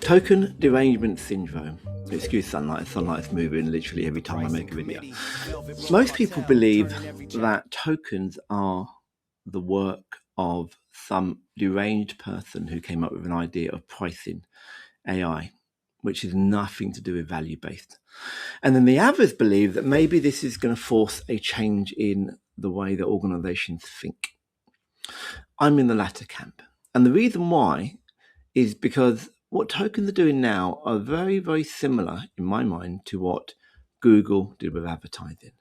Token Derangement Syndrome. Excuse sunlight. Sunlight's moving literally every time I make a video. Most people believe that tokens are the work of some deranged person who came up with an idea of pricing AI, which is nothing to do with value-based. And then the others believe that maybe this is going to force a change in the way that organizations think. I'm in the latter camp. And the reason why is because what tokens are doing now are very, very similar, in my mind, to what Google did with advertising.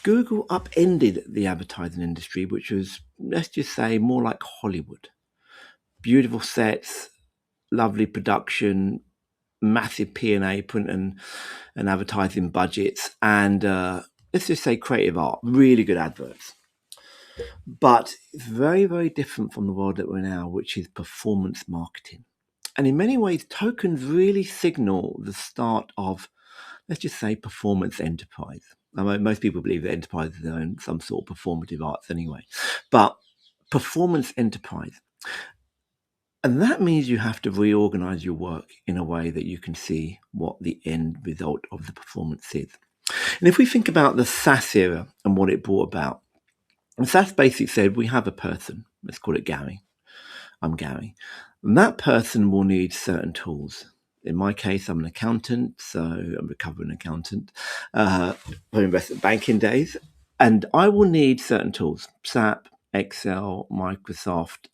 Google upended the advertising industry, which was, let's just say, more like Hollywood. Beautiful sets, lovely production, massive P&A, print and advertising budgets, and let's just say creative art, really good adverts. But it's very, very different from the world that we're in now, which is performance marketing. And in many ways, tokens really signal the start of, let's just say, performance enterprise. I mean, most people believe that enterprises are in some sort of performative arts anyway, but performance enterprise. And that means you have to reorganize your work in a way that you can see what the end result of the performance is. And if we think about the SaaS era and what it brought about, and SaaS basically said, we have a person, let's call it Gary. I'm Gary. And that person will need certain tools. In my case, I'm an accountant, so I'm a recovering accountant for investment banking days. And I will need certain tools, SAP, Excel, Microsoft,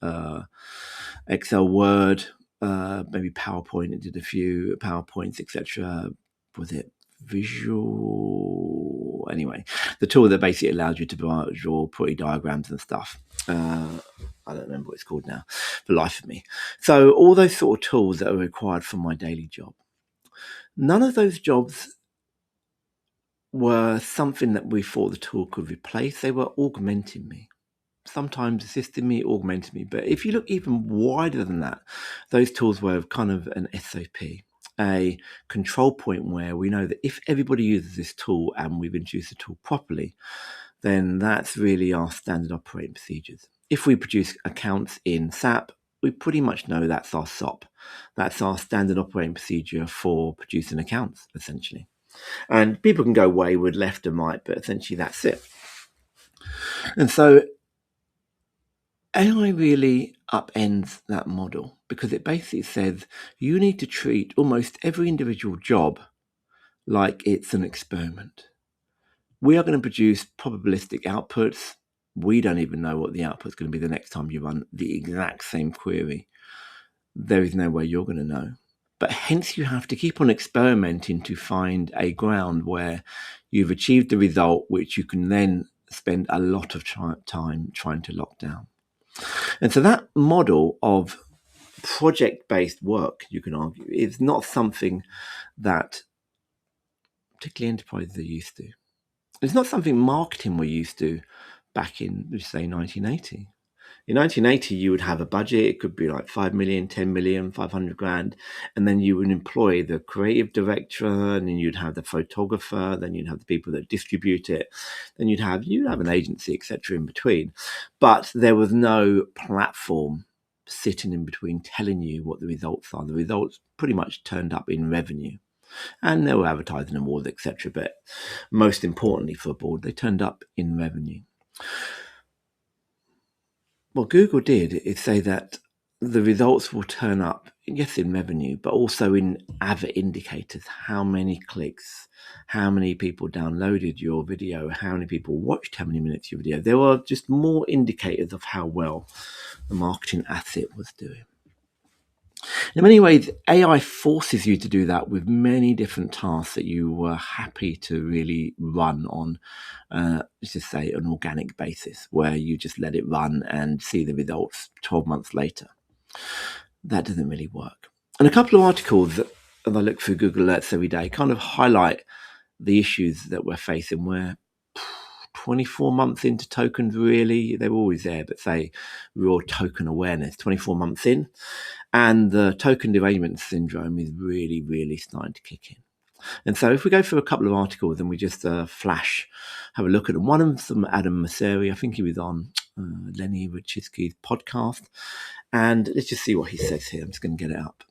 Excel, Word, maybe PowerPoint. I did a few PowerPoints, etc. Was it Visual? Anyway, the tool that basically allows you to draw pretty diagrams and stuff. I don't remember what it's called now, for the life of me. So all those sort of tools that are required for my daily job. None of those jobs were something that we thought the tool could replace. They were augmenting me. Sometimes assisting me, augmenting me. But if you look even wider than that, those tools were kind of an SOP, a control point where we know that if everybody uses this tool and we've introduced the tool properly, then that's really our standard operating procedures. If we produce accounts in SAP, we pretty much know that's our SOP. That's our standard operating procedure for producing accounts, essentially. And people can go wayward left and right, but essentially that's it. And so AI really upends that model because it basically says you need to treat almost every individual job like it's an experiment. We are going to produce probabilistic outputs. We don't even know what the output is going to be the next time you run the exact same query. There is no way you're going to know. But hence you have to keep on experimenting to find a ground where you've achieved the result, which you can then spend a lot of time trying to lock down. And so that model of project-based work, you can argue, is not something that particularly enterprises are used to. It's not something marketing were used to back in, say, 1980. In 1980, you would have a budget. It could be like 5 million, 10 million, 500 grand. And then you would employ the creative director, and then you'd have the photographer, then you'd have the people that distribute it. Then you'd have an agency, etc. in between. But there was no platform sitting in between telling you what the results are. The results pretty much turned up in revenue. And there were advertising awards, etc. But most importantly for a board, they turned up in revenue. What Google did is say that the results will turn up, yes, in revenue, but also in other indicators. How many clicks, how many people downloaded your video, how many people watched how many minutes of your video. There were just more indicators of how well the marketing asset was doing. In many ways, AI forces you to do that with many different tasks that you were happy to really run on, let's just say, an organic basis, where you just let it run and see the results 12 months later. That doesn't really work. And a couple of articles that, as I look through Google Alerts every day, kind of highlight the issues that we're facing, where 24 months into tokens, really, they were always there, but say raw token awareness, 24 months in, and the token derangement syndrome is really, really starting to kick in. And so if we go through a couple of articles and we just have a look at them. One of them from Adam Mosseri, I think he was on Lenny Rachitsky's podcast. And let's just see what he says here. I'm just going to get it up.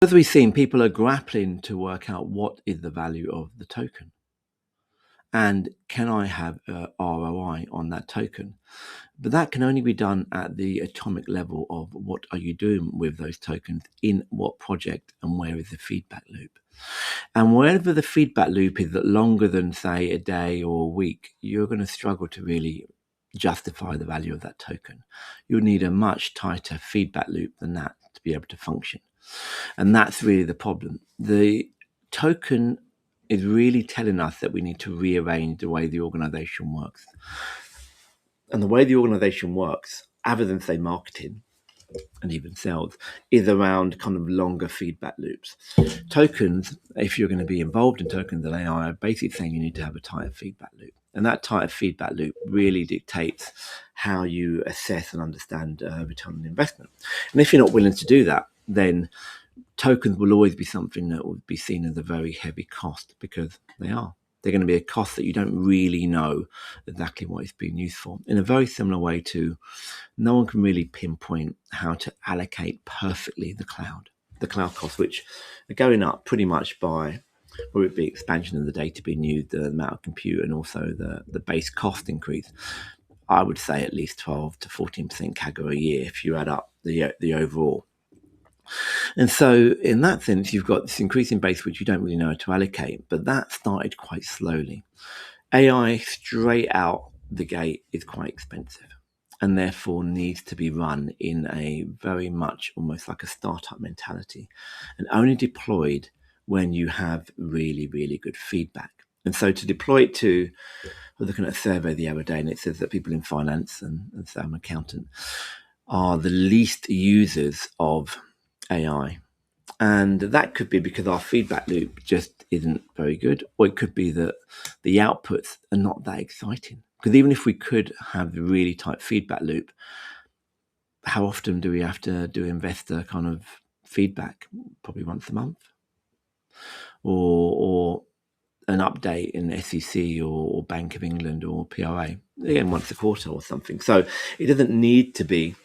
As we've seen, people are grappling to work out what is the value of the token. And can I have a ROI on that token? But that can only be done at the atomic level of what are you doing with those tokens, in what project, and where is the feedback loop. And wherever the feedback loop is longer than, say, a day or a week, you're going to struggle to really justify the value of that token. You'll need a much tighter feedback loop than that to be able to function. And that's really the problem. The token is really telling us that we need to rearrange the way the organization works. And the way the organization works, other than, say, marketing and even sales, is around kind of longer feedback loops. Tokens, if you're going to be involved in tokens and AI, are basically saying you need to have a tighter feedback loop. And that tighter feedback loop really dictates how you assess and understand return on investment. And if you're not willing to do that, then tokens will always be something that will be seen as a very heavy cost, because they are. They're going to be a cost that you don't really know exactly what it's being used for. In a very similar way to, no one can really pinpoint how to allocate perfectly the cloud costs, which are going up pretty much by, whether it be expansion of the data being used, the amount of compute, and also the base cost increase. I would say at least 12 to 14% CAGR a year if you add up the overall. And so in that sense, you've got this increasing base which you don't really know how to allocate, but that started quite slowly. AI straight out the gate is quite expensive, and therefore needs to be run in a very much almost like a startup mentality, and only deployed when you have really, really good feedback. And so to deploy it to, I was looking at a survey the other day, and it says that people in finance, and so I'm an accountant, are the least users of AI. And that could be because our feedback loop just isn't very good, or it could be that the outputs are not that exciting. Because even if we could have a really tight feedback loop, how often do we have to do investor kind of feedback? Probably once a month, or an update in SEC or Bank of England or PRA, again once a quarter or something. So it doesn't need to be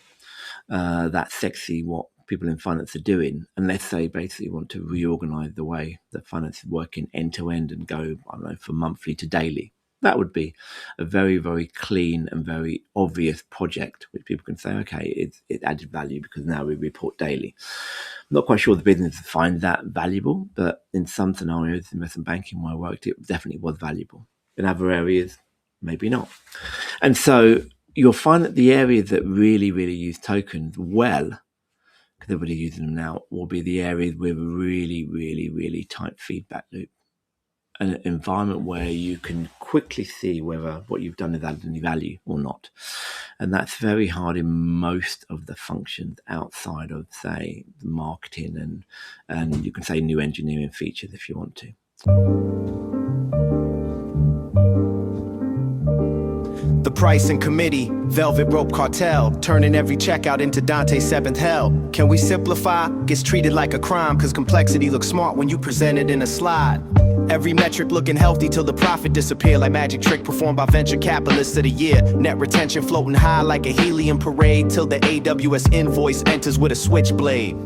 that sexy what people in finance are doing, unless they basically want to reorganize the way that finance is working end to end and go, I don't know, from monthly to daily. That would be a very, very clean and very obvious project, which people can say, okay, it added value because now we report daily. I'm not quite sure the business finds that valuable, but in some scenarios, investment banking where I worked, it definitely was valuable. In other areas, maybe not. And so you'll find that the areas that really, really use tokens well, because everybody using them now, will be the areas with really, really, really tight feedback loop. An environment where you can quickly see whether what you've done is added any value or not. And that's very hard in most of the functions outside of, say, the marketing and you can say new engineering features if you want to. The pricing committee, velvet rope cartel, turning every checkout into Dante's seventh hell. Can we simplify? Gets treated like a crime, cause complexity looks smart when you present it in a slide. Every metric looking healthy till the profit disappear, like magic trick performed by venture capitalists of the year. Net retention floating high like a helium parade till the AWS invoice enters with a switchblade.